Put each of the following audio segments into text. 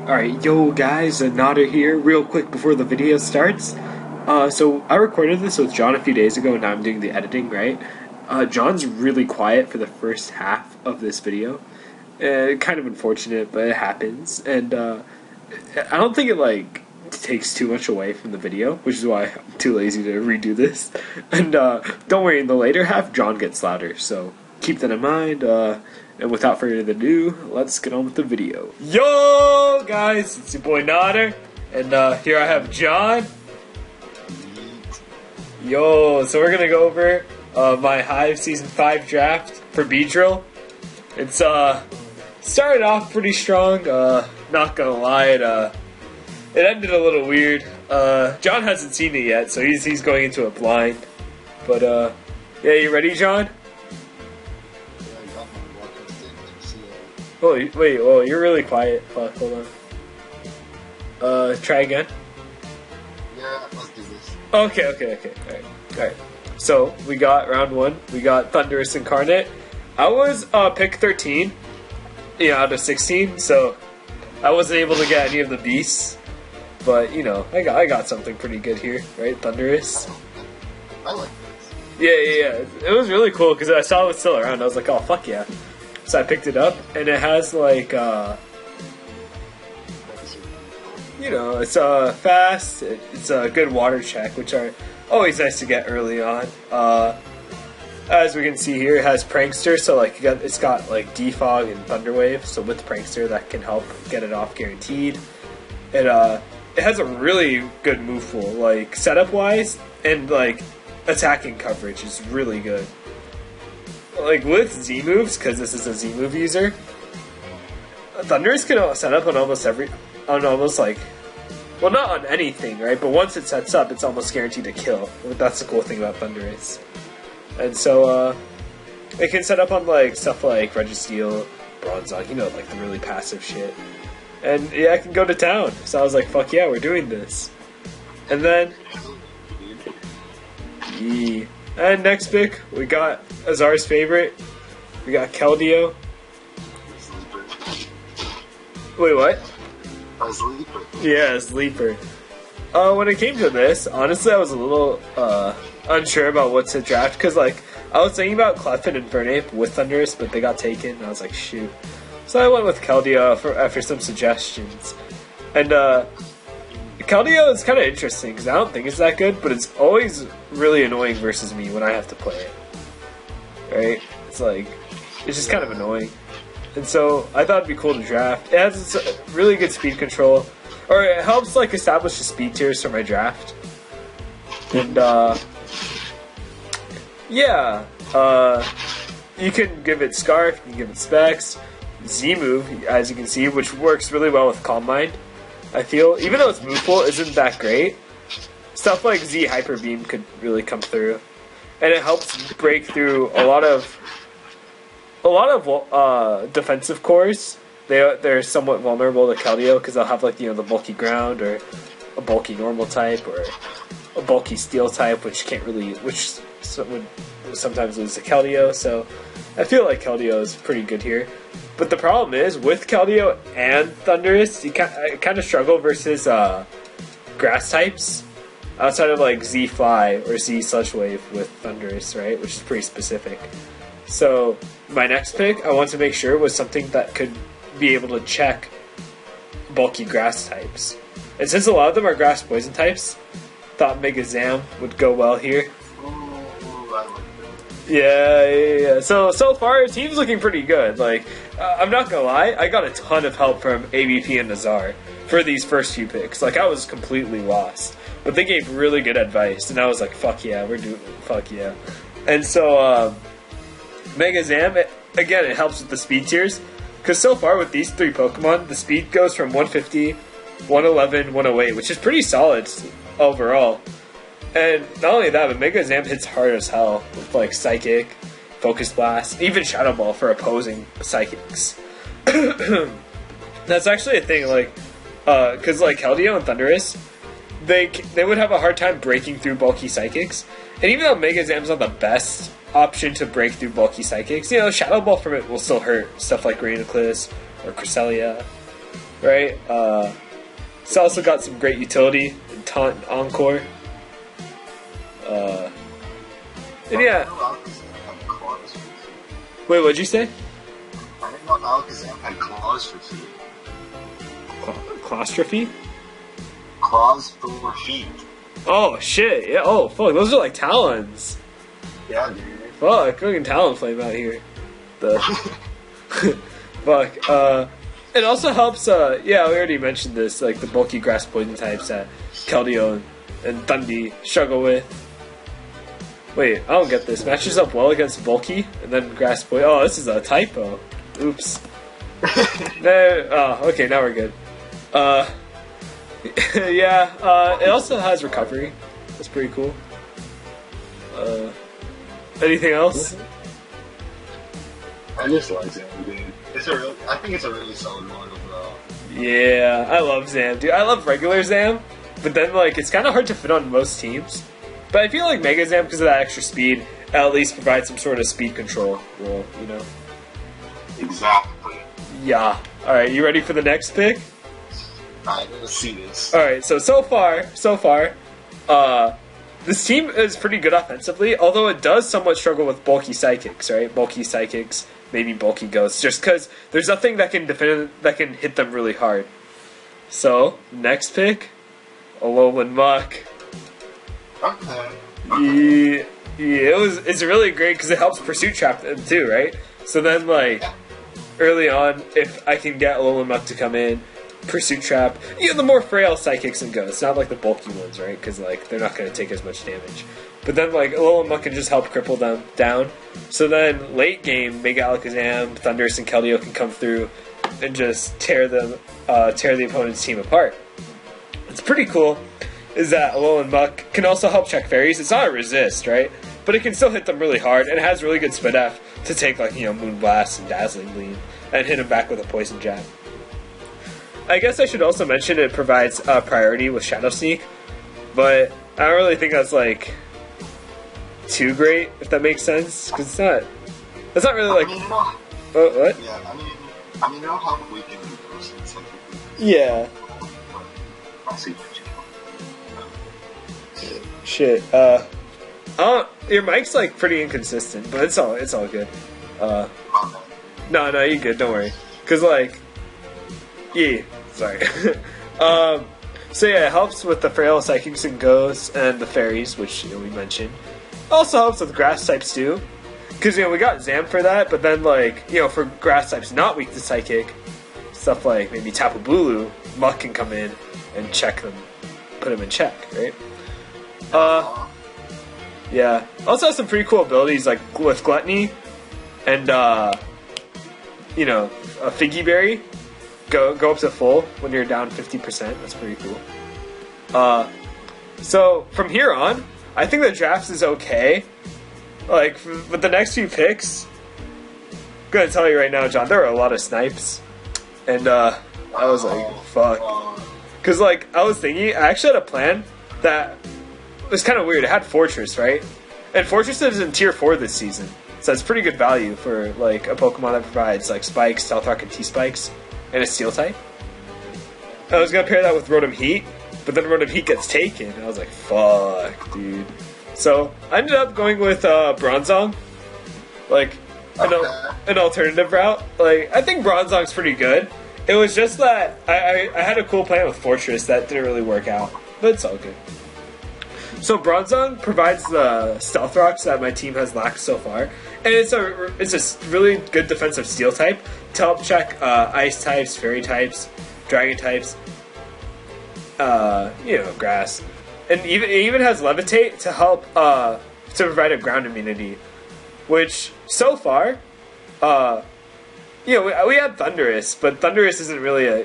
Alright, yo guys, Nada here, real quick before the video starts. So I recorded this with JaWn a few days ago and now I'm doing the editing, right? JaWn's really quiet for the first half of this video. Kind of unfortunate, but it happens. And I don't think it takes too much away from the video, which is why I'm too lazy to redo this. And don't worry, in the later half, JaWn gets louder, so keep that in mind. And without further ado, let's get on with the video. Yo, guys, it's your boy Nada, and here I have JaWn. Yo, so we're gonna go over my Hive Season 5 draft for B-Drill. It's started off pretty strong. Not gonna lie, it ended a little weird. JaWn hasn't seen it yet, so he's going into it blind. But yeah, you ready, JaWn? Oh, wait, oh, you're really quiet. Fuck, hold on. Try again? Yeah, let's do this. Okay. Alright. So, we got round 1. We got Thunderous Incarnate. I was pick 13, out of 16, so I wasn't able to get any of the beasts. But, I got something pretty good here, right? Thunderous. I like this. Yeah. It was really cool because I saw it was still around. I was like, oh, fuck yeah. So I picked it up, and it has it's fast, it's a good water check, which are always nice to get early on. As we can see here, it has Prankster, so it's got Defog and Thunderwave, so with Prankster that can help get it off guaranteed. It has a really good move pool, setup-wise, and attacking coverage is really good. With Z moves, because this is a Z move user, Thunderous can set up on well, not on anything, right? But once it sets up, it's almost guaranteed to kill. That's the cool thing about Thunderous. And so, it can set up on stuff like Registeel, Bronzong, the really passive shit. And yeah, I can go to town. So I was like, fuck yeah, we're doing this. And then, and next pick, we got Azar's favorite. We got Keldeo. Wait, what? A sleeper. Yeah, a sleeper. When it came to this, honestly, I was a little unsure about what to draft because, I was thinking about Clefin and Fernape with Thunderous, but they got taken. And I was like, shoot. So I went with Keldeo after some suggestions, and Keldeo is kind of interesting because I don't think it's that good, but it's always really annoying versus me when I have to play it. Right? It's just kind of annoying. And so I thought it'd be cool to draft. It has really good speed control, or it helps establish the speed tiers for my draft. And you can give it Scarf, you can give it Specs, Z move, as you can see, which works really well with Calm Mind. I feel, even though its move pool isn't that great, stuff like Z Hyper Beam could really come through, and it helps break through a lot of defensive cores. They're somewhat vulnerable to Keldeo because they'll have the bulky ground or a bulky normal type or a bulky steel type, which would sometimes lose to Keldeo. So I feel like Keldeo is pretty good here. But the problem is, with Keldeo and Thunderous, you kind of struggle versus grass types, outside of Z Fly or Z Sludge Wave with Thunderous, right? Which is pretty specific. So my next pick, I want to make sure was something that could be able to check bulky grass types. And since a lot of them are grass poison types, thought Mega Zam would go well here. Yeah. So far, our team's looking pretty good. I'm not gonna lie, I got a ton of help from ABP and Azar for these first few picks. I was completely lost, but they gave really good advice, and I was like, fuck yeah, fuck yeah. And so, Mega Zam, again, it helps with the speed tiers, because so far with these 3 Pokemon, the speed goes from 150, 111, 108, which is pretty solid overall. And not only that, but Mega Zam hits hard as hell with Psychic, Focus Blast, even Shadow Ball for opposing Psychics. That's actually a thing, because Keldeo and Thunderous, they would have a hard time breaking through bulky Psychics. And even though Mega Zam's not the best option to break through bulky Psychics, Shadow Ball from it will still hurt stuff like Rainiclus or Cresselia, right? It's also got some great utility in Taunt and Encore. And yeah. Wait, what'd you say? I didn't know Alakazam had claws for feet. Claustrophy? Claws for feet. Oh shit! Yeah. Oh fuck! Those are like talons. Yeah, dude. Fuck! Fucking Talonflame out here. The fuck. It also helps. Yeah, we already mentioned this. Like the bulky grass poison types that Keldeo and Thundy struggle with. Wait, I don't get this. Matches up well against bulky and then grass poison. Oh, this is a typo. Oops. No. Oh, okay. Now we're good. Yeah. It also has recovery. That's pretty cool. Anything else? I just like Zam, dude. I think it's a really solid one overall. Yeah, I love Zam, dude. I love regular Zam, but then like it's kind of hard to fit on most teams. But I feel like Mega Zam, because of that extra speed, at least provides some sort of speed control. Well, you know. Exactly. Yeah. All right, you ready for the next pick? Alright, let's see this. All right. So far, this team is pretty good offensively, although it does somewhat struggle with bulky psychics, right? Bulky psychics, maybe bulky ghosts, just because there's nothing that can hit them really hard. So next pick, Alolan Muck. Okay. Yeah, it's really great because it helps Pursuit Trap them too, right? So then like early on, if I can get Alolan Muck to come in, Pursuit Trap, you know, the more frail psychics and ghosts, not like the bulky ones, right? Because like they're not going to take as much damage. But then like Alolan Muck can just help cripple them down. So then late game, Mega Alakazam, Thundurus, and Keldeo can come through and just tear the opponent's team apart. It's pretty cool. Is that Alolan Muck can also help check fairies. It's not a resist, right? But it can still hit them really hard, and it has really good Spit F to take like, you know, Moonblast and Dazzling Gleam and hit him back with a Poison Jab. I guess I should also mention it provides priority with Shadow Sneak, but I don't really think that's like too great, if that makes sense, because it's not really like. What? Yeah, I mean, you know how we can do those things, like. Yeah. I'll see. Shit. Your mic's like pretty inconsistent, but it's all good. No, you're good. Don't worry. Cause like, yeah. Sorry. So yeah, it helps with the frail psychics and ghosts and the fairies, which we mentioned. Also helps with grass types too, because we got Zam for that. But then like for grass types not weak to psychic, stuff like maybe Tapu Bulu, Muck can come in and check them, put them in check, right? Yeah. Also has some pretty cool abilities like with Gluttony and a Figgy Berry. Go up to full when you're down 50%. That's pretty cool. So from here on, I think the draft is okay. Like, with the next few picks, I'm gonna tell you right now, John, there are a lot of snipes, and I was like, fuck. Cause like I was thinking, I actually had a plan that was kind of weird. It had Fortress, right? And Fortress is in Tier 4 this season, so it's pretty good value for like a Pokemon that provides like Spikes, Stealth Rock, and T-Spikes, and a Steel type. I was gonna pair that with Rotom Heat, but then Rotom Heat gets taken. I was like, fuck, dude. So I ended up going with Bronzong, like an alternative route. Like I think Bronzong's pretty good. It was just that I had a cool plan with Fortress that didn't really work out, but it's all good. So Bronzong provides the Stealth Rocks that my team has lacked so far, and it's a really good defensive Steel type to help check Ice types, Fairy types, Dragon types, Grass, and it even has Levitate to help to provide a ground immunity, which so far, we had Thundurus, but Thundurus isn't really a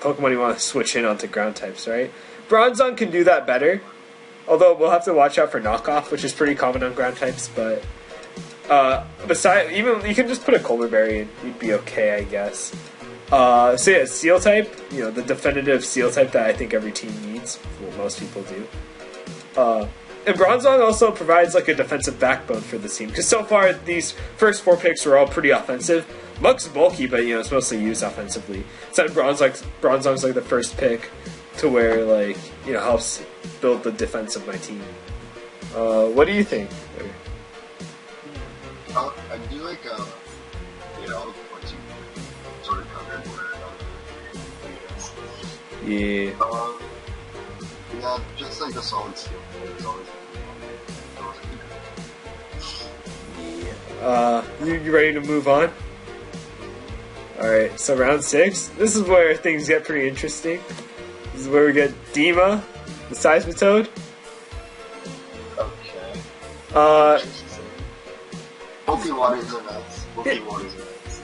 Pokemon you want to switch in onto ground types, right? Bronzong can do that better. Although we'll have to watch out for knockoff, which is pretty common on ground types. But even you can just put a Colbur Berry and you'd be okay, I guess. So yeah, Steel type, the definitive Steel type that I think every team needs. Well, most people do. and Bronzong also provides like a defensive backbone for the team because so far these first 4 picks were all pretty offensive. Muck's bulky, but it's mostly used offensively. So Bronzong's like the first pick to where like helps build the defense of my team. What do you think? I do like what you sort of covered where yeah, just like a solid steal. You ready to move on? Alright, so round 6. This is where things get pretty interesting. This is where we get Dima, the Seismitoad. Okay. Bulky waters are nice.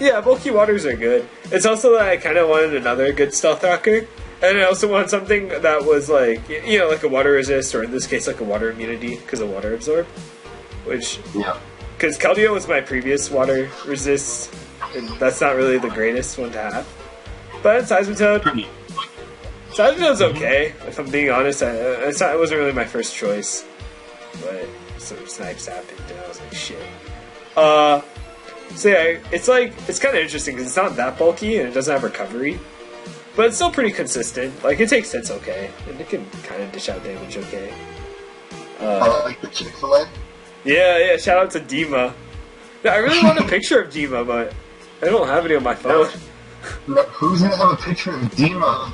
Yeah, bulky waters are good. It's also that I kind of wanted another good stealth rocker. And I also wanted something that was like, like a water resist, or in this case, like a water immunity, because of water absorb. Which, because Keldeo was my previous water resist, and that's not really the greatest one to have. But Seismitoad's okay, if I'm being honest. It wasn't really my first choice. But some snipes happened, and I was like, shit. So yeah, it's kind of interesting, because it's not that bulky, and it doesn't have recovery. But it's still pretty consistent. Like, it takes hits okay, and it can kind of dish out damage okay. I like the Chick-fil-A. Yeah, shout out to Dima. I really want a picture of Dima, but I don't have any on my phone. No, who's gonna have a picture of Dima?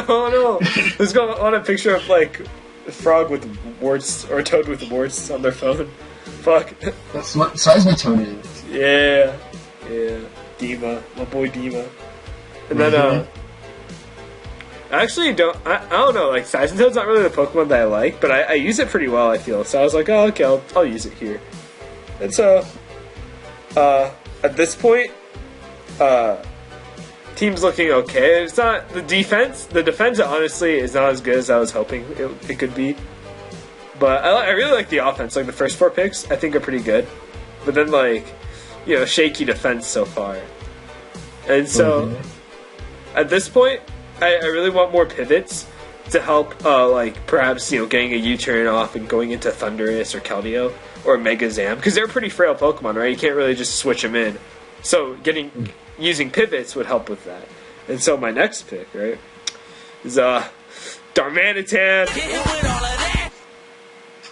Oh no! Who's gonna want a picture of, like, a frog with warts, or a toad with warts on their phone? Fuck. That's what Seismitoad is. Yeah. Dima. My boy Dima. And then, I actually don't know, like, Seismitoad's not really the Pokemon that I like, but I use it pretty well, I feel. So I was like, oh, okay, I'll use it here. And so, at this point, team's looking okay. It's not, the defense, honestly, is not as good as I was hoping it could be. But I really like the offense. Like, the first 4 picks, I think, are pretty good. But then, like, shaky defense so far. And so, at this point, I really want more pivots to help, like, perhaps, getting a U-turn off and going into Thundurus or Keldeo or Mega Zam, because they're pretty frail Pokemon, right? You can't really just switch them in. So using pivots would help with that. And so my next pick, right, is Darmanitan.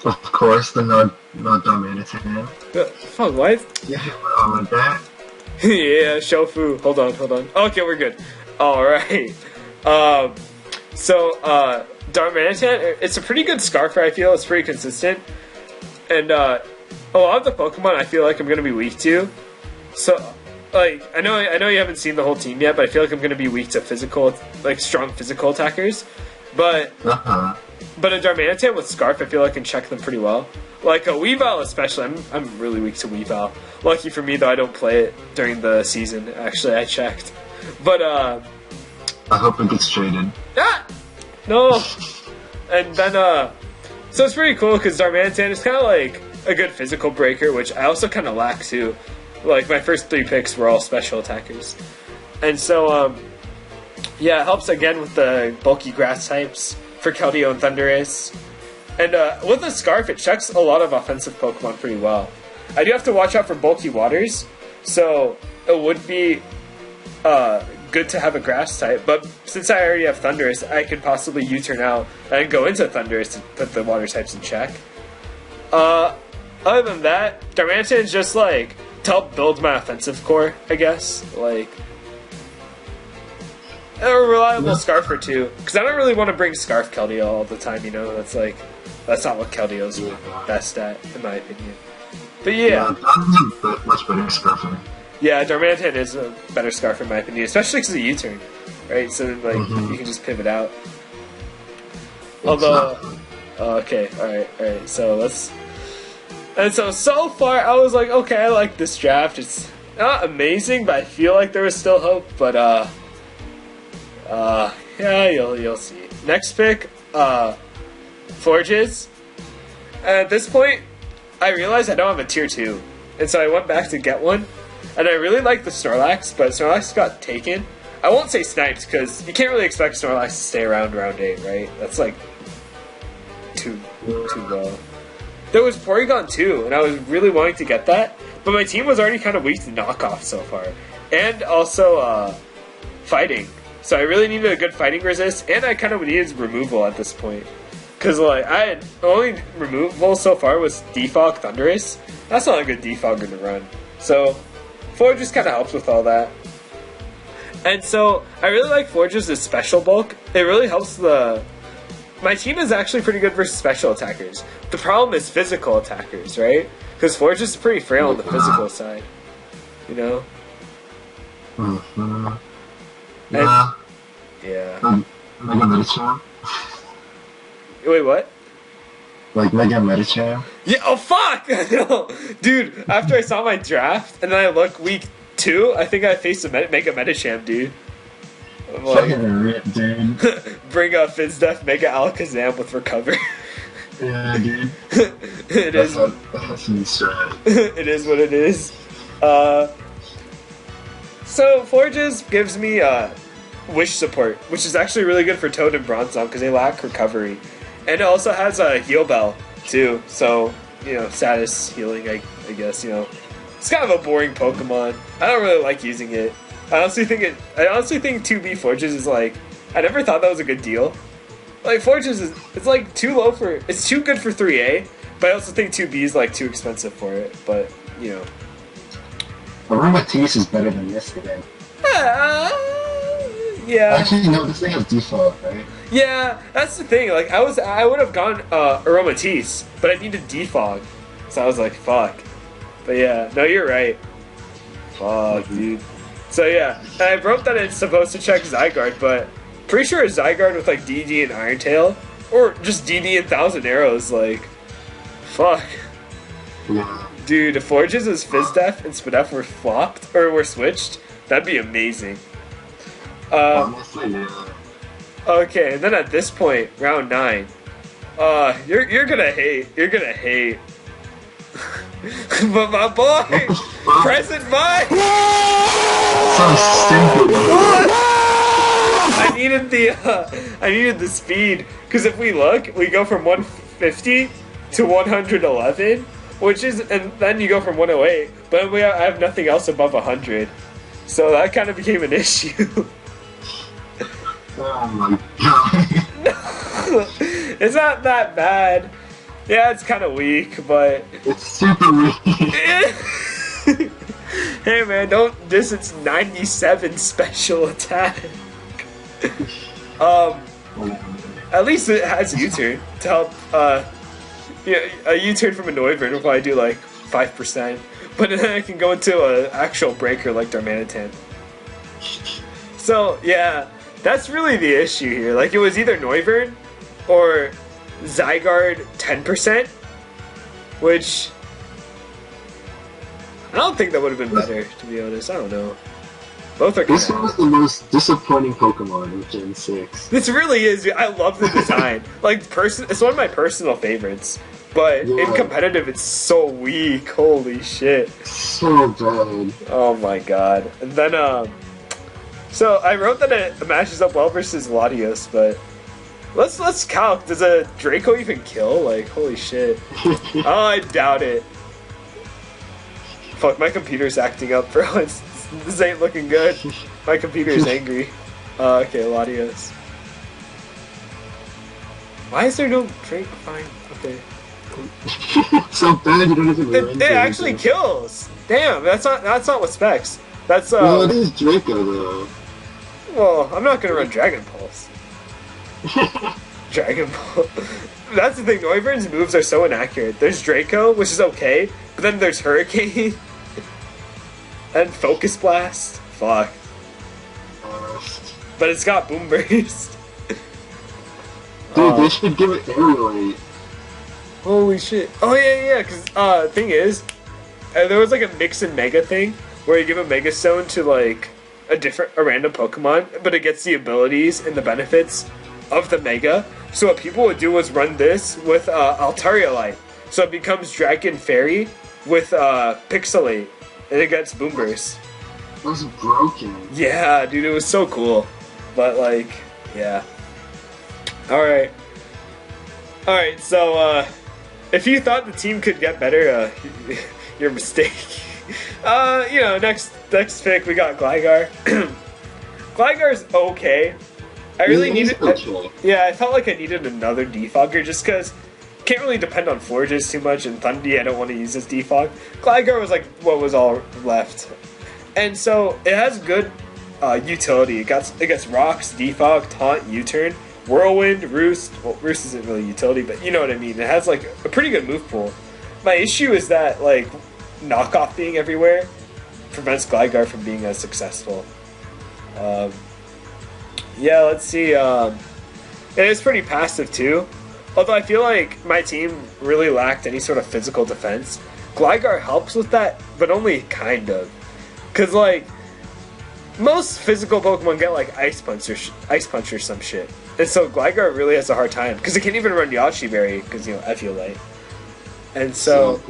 Of course, the not Darmanitan. Fuck, what? Yeah, all like that. Yeah, Shofu. Hold on. Okay, we're good. Alright. Darmanitan, it's a pretty good Scarfer, I feel. It's pretty consistent. And, a lot of the Pokemon I feel like I'm gonna be weak to. So, like, I know you haven't seen the whole team yet, but I feel like I'm gonna be weak to strong physical attackers. But a Darmanitan with Scarf, I feel like I can check them pretty well. Like a Weavile especially, I'm really weak to Weavile. Lucky for me, though, I don't play it during the season. Actually, I checked. But, I hope it gets traded. Ah! No! And then, so it's pretty cool, because Darmanitan is kind of like a good physical breaker, which I also kind of lack, too. Like, my first 3 picks were all special attackers. And so, yeah, it helps again with the bulky grass types for Keldeo and Thundurus. And with the Scarf, it checks a lot of offensive Pokemon pretty well. I do have to watch out for bulky waters, so it would be good to have a grass type. But since I already have Thundurus, I could possibly U-turn out and go into Thundurus to put the water types in check. Other than that, Darmanitan is just like to help build my offensive core, I guess. Like, a reliable Scarfer too, because I don't really want to bring Scarf Keldeo all the time. That's not what Keldeo's best at, in my opinion. But yeah, that's a much better Scarfer. Yeah, Darmanitan is a better Scarf in my opinion, especially because of the U-turn, right? So then, like, you can just pivot out. Although, okay, all right. So let's. And so far, I was like, okay, I like this draft. It's not amazing, but I feel like there was still hope. But yeah, you'll see. Next pick, Forges. At this point, I realized I don't have a tier 2, and so I went back to get one. And I really like the Snorlax, but Snorlax got taken. I won't say sniped, because you can't really expect Snorlax to stay around round 8, right? That's like too low. There was Porygon 2, and I was really wanting to get that, but my team was already kind of weak to knockoff so far. And also, fighting. So I really needed a good fighting resist, and I kind of needed removal at this point. Because, like, I had only removal so far was Defog Thundurus. That's not a good defogger to run. So, Forge just kind of helps with all that. And so, I really like Forge's special bulk. It really helps the... My team is actually pretty good versus special attackers. The problem is physical attackers, right? Because Forge is pretty frail on the physical side. You know? Mm-hmm. Yeah. Yeah. Mega Medicham? Wait, what? Like Mega Medicham? Yeah, oh fuck! No. Dude, after I saw my draft, and then I look week 2, I think I faced a Mega Medicham, dude. I'm like, Fucking rip, dude. bring up Fizdef, Mega Alakazam with Recover. Yeah, dude. It is. That's insane. It is what it is. So Forges gives me Wish support, which is actually really good for Toad and Bronzong because they lack recovery, and it also has a Heal Bell too. So you know, status healing. I guess you know, it's kind of a boring Pokemon. I don't really like using it. I honestly think 2B Forges is like. I never thought that was a good deal. Like Forges is, it's like too low for. It's too good for 3A, but I also think 2B is like too expensive for it. But you know. Aromatisse is better than this again. Yeah. Actually, no, this thing has default, right? Yeah, that's the thing. Like, I would have gone Aromatisse, but I needed Defog, so I was like, fuck. But yeah, no, you're right. Fuck, dude. So yeah, I wrote that it's supposed to check Zygarde, but pretty sure it's Zygarde with like DD and Iron Tail, or just DD and Thousand Arrows. Like, fuck. Yeah. Dude, if Forges is Fizdef and Spadef were flopped or were switched, that'd be amazing. Honestly, yeah. Okay, and then at this point, round 9, you're gonna hate. You're gonna hate. But my boy, Present Mind. So stupid. I needed the speed because if we look, we go from 150 to 111, which is, and then you go from 108. But I have nothing else above 100, so that kind of became an issue. Oh my god. It's not that bad. Yeah, it's kind of weak, but It's super weak. hey man, don't diss its 97 special attack. At least it has U-turn to help. Yeah, a U-turn from a Noivern will probably do like 5%, but then I can go into an actual breaker like Darmanitan. So yeah. That's really the issue here. Like, it was either Noivern or Zygarde 10%, which I don't think that would have been better, to be honest. I don't know. Both are kind This was the most disappointing Pokemon in Gen 6. This really is. I love the design. Like, it's one of my personal favorites. But Yeah. in competitive, it's so weak. Holy shit. So bad. Oh my god. And then, so I wrote that it matches up well versus Latios, but let's calc. Does a Draco even kill? Like, holy shit. Oh, I doubt it. Fuck, my computer's acting up, bro. This ain't looking good. My computer's angry. Okay, Latios. Why is there no Drake? Fine. Okay. So bad you don't even It actually kills. Damn, that's not with specs. That's Well, it is Draco though. Well, I'm not gonna run Dragon Pulse. Dragon Pulse. That's the thing. Noivern's moves are so inaccurate. There's Draco, which is okay, but then there's Hurricane and Focus Blast. Fuck. But it's got Boom Burst. Dude, they should give it Aerial 8. Holy shit. Oh yeah, because thing is, there was like a Mix and Mega thing where you give a Mega Stone to like a random Pokemon, but it gets the abilities and the benefits of the Mega. So what people would do was run this with Altaria Light. So it becomes Dragon Fairy with Pixelate, and it gets Boom Burst. It was broken. Yeah, dude, it was so cool. But like, yeah. Alright. Alright, so, if you thought the team could get better, your mistake. You know, next pick, we got Gligar. Gligar's okay. I really needed... Yeah, I felt like I needed another defogger just because can't really depend on Forges too much, and Thundy I don't want to use as defog. Gligar was like what was all left. And so it has good utility. It gets Rocks, Defog, Taunt, U-Turn, Whirlwind, Roost. Well, Roost isn't really utility, but you know what I mean. It has like a pretty good move pool. My issue is that like knockoff being everywhere prevents Gligar from being as successful. Yeah, let's see. It is pretty passive too. Although I feel like my team really lacked any sort of physical defense. Gligar helps with that, but only kind of. Because, like, most physical Pokemon get, like, Ice Punch or some shit. And so Gligar really has a hard time. Because it can't even run Yache Berry, because, you know, I feel like. And so,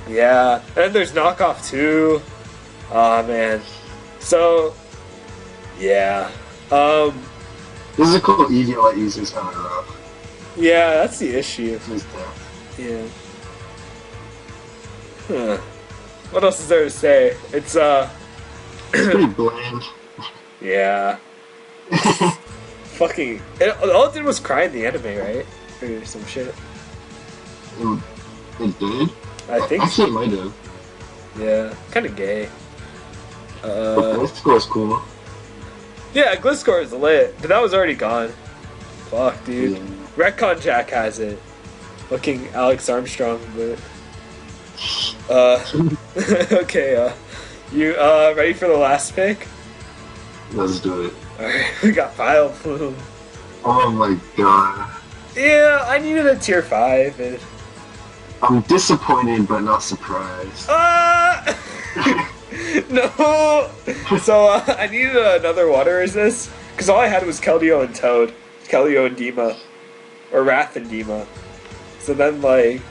yeah. And then there's Knockoff, too. Aw, man. So, yeah. Physical EVO users kind of rough. Yeah, that's the issue. Yeah. Huh. What else is there to say? It's pretty bland. Yeah. Fucking. All it did was cry in the anime, right? Or some shit. It did? I think actually it might have. Yeah. Kind of gay. But Gliscor is cool. Yeah, Gliscor is lit, but that was already gone. Fuck, dude. Yeah. Retcon Jack has it. Looking Alex Armstrong, but... okay, you, ready for the last pick? Let's do it. Alright, we got Vileplume. Oh my god. Yeah, I needed a tier 5, and... I'm disappointed, but not surprised. No! So, I needed another water resist, because all I had was Keldeo and Toad. Keldeo and Dima. Or Wrath and Dima. So then, like,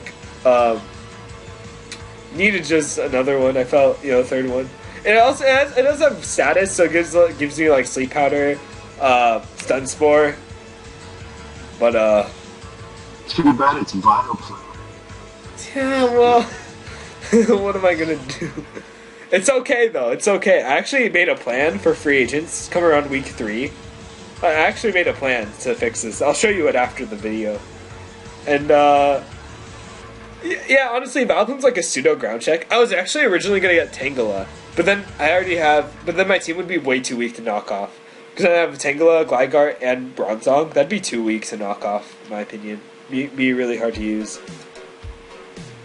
needed just another one. I felt, you know, third one. And it does have status, so it gives me like Sleep Powder, Stun Spore. But too bad it's Vileplume. Yeah, well, what am I gonna do? It's okay though. It's okay. I actually made a plan for free agents. Come around week 3. I actually made a plan to fix this. I'll show you it after the video. And yeah, honestly, Vileplume's like a pseudo ground check. I was actually originally gonna get Tangela, but then my team would be way too weak to knock off. Because I have Tangela, Gligar, and Bronzong. That'd be too weak to knock off, in my opinion. Be really hard to use.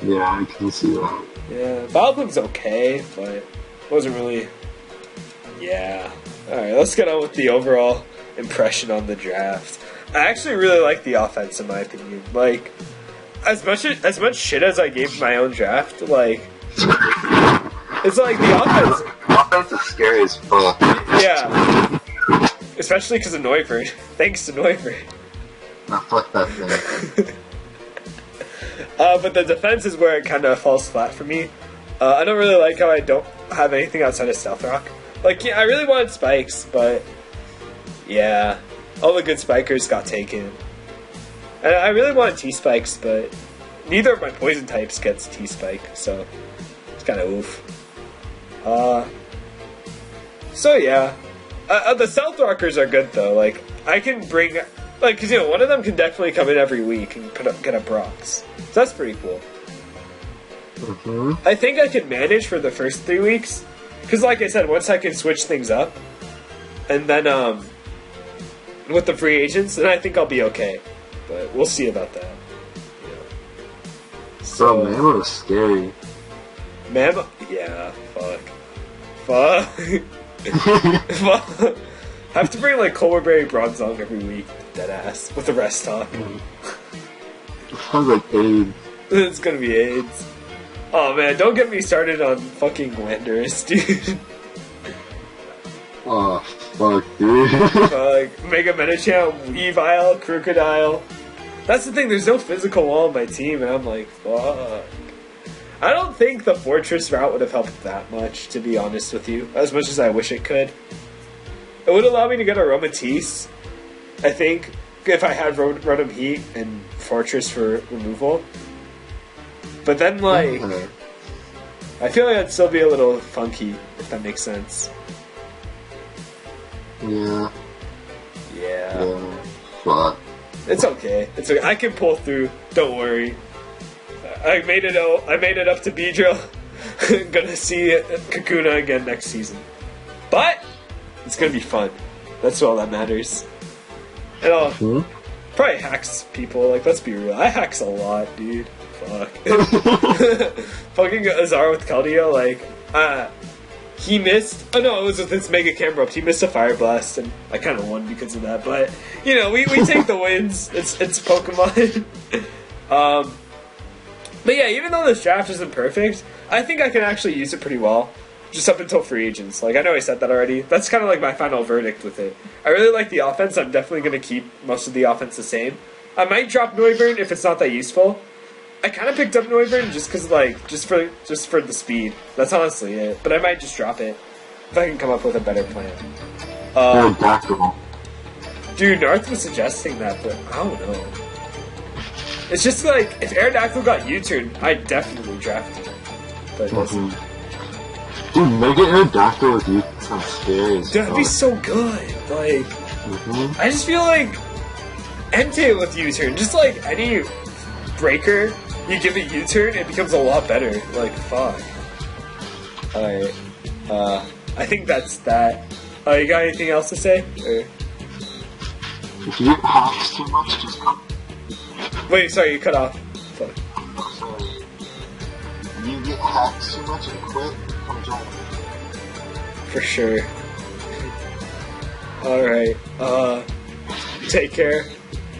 Yeah, I can see that. Yeah, Vileplume's okay, but wasn't really. Yeah. All right, let's get on with the overall impression on the draft. I actually really like the offense, in my opinion. Like, as much shit as I gave my own draft, like, it's like the offense. Offense is scary as fuck. Yeah, especially because of Noivern. Thanks to Noivern. Nah, fuck that thing. But the defense is where it kind of falls flat for me. I don't really like how I don't have anything outside of Stealth Rock. Like, yeah, I really wanted Spikes, but yeah, all the good Spikers got taken. And I really wanted T-Spikes, but neither of my poison types gets T-Spike, so it's kind of oof. So yeah, the Stealth Rockers are good though. Like, I can bring, like, cause you know, one of them can definitely come in every week and get a Brox. So that's pretty cool. I think I can manage for the first 3 weeks. Because like I said, once I can switch things up, and then with the free agents, then I think I'll be okay. But we'll see about that. Yeah. So, bro, Mama was scary. Mama? Yeah, fuck. Fuck. I have to bring like Colberberry Bronzong every week, deadass, with the rest talk. Sounds like AIDS. It's gonna be AIDS. Oh man, don't get me started on fucking Landorus, dude. Oh, fuck, dude. Fuck. Mega Medicham, Weavile, Crocodile. That's the thing, there's no physical wall on my team, and I'm like, fuck. I don't think the Fortress route would have helped that much, to be honest with you, as much as I wish it could. It would allow me to get a Romatisse, I think, if I had Rotom Heat and fortress for removal. But then, like, I feel like I'd still be a little funky, if that makes sense. Yeah. Yeah. But It's okay. It's okay. I can pull through. Don't worry. I made it out. I made it up to Beedrill. Gonna see Kakuna again next season. But it's gonna be fun. That's all that matters. And I'll probably hacks people. Like, let's be real. I hacks a lot, dude. Fuck. Fucking Azar with Keldeo, like, he missed. Oh no, it was with his Mega Camera. He missed a Fire Blast, and I kind of won because of that. But you know, we take the wins. It's Pokemon. But yeah, even though this draft isn't perfect, I think I can actually use it pretty well. Just up until free agents. Like, I know I said that already. That's kind of like my final verdict with it. I really like the offense. I'm definitely going to keep most of the offense the same. I might drop Noivern if it's not that useful. I kind of picked up Noivern just because, like, just for the speed. That's honestly it. But I might just drop it if I can come up with a better plan. Dude, Narth was suggesting that, but I don't know. It's just like, if Aerodactyl got U-turn, I'd definitely draft it. But it doesn't. Dude, Mega Aerodactyl with you sounds scary. That'd be so good. Like, I just feel like Entei with U-turn, just like any breaker, you give it U-turn, it becomes a lot better. Like, fuck. Alright. I think that's that. You got anything else to say? Or? If you get hacks too much, just come. Wait, sorry, you cut off. Fuck. Sorry. If you get hacks too much and quit, come join. For sure. Alright, take care,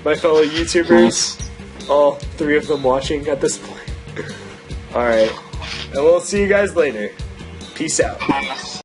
my fellow YouTubers. All 3 of them watching at this point. Alright, and we'll see you guys later. Peace out.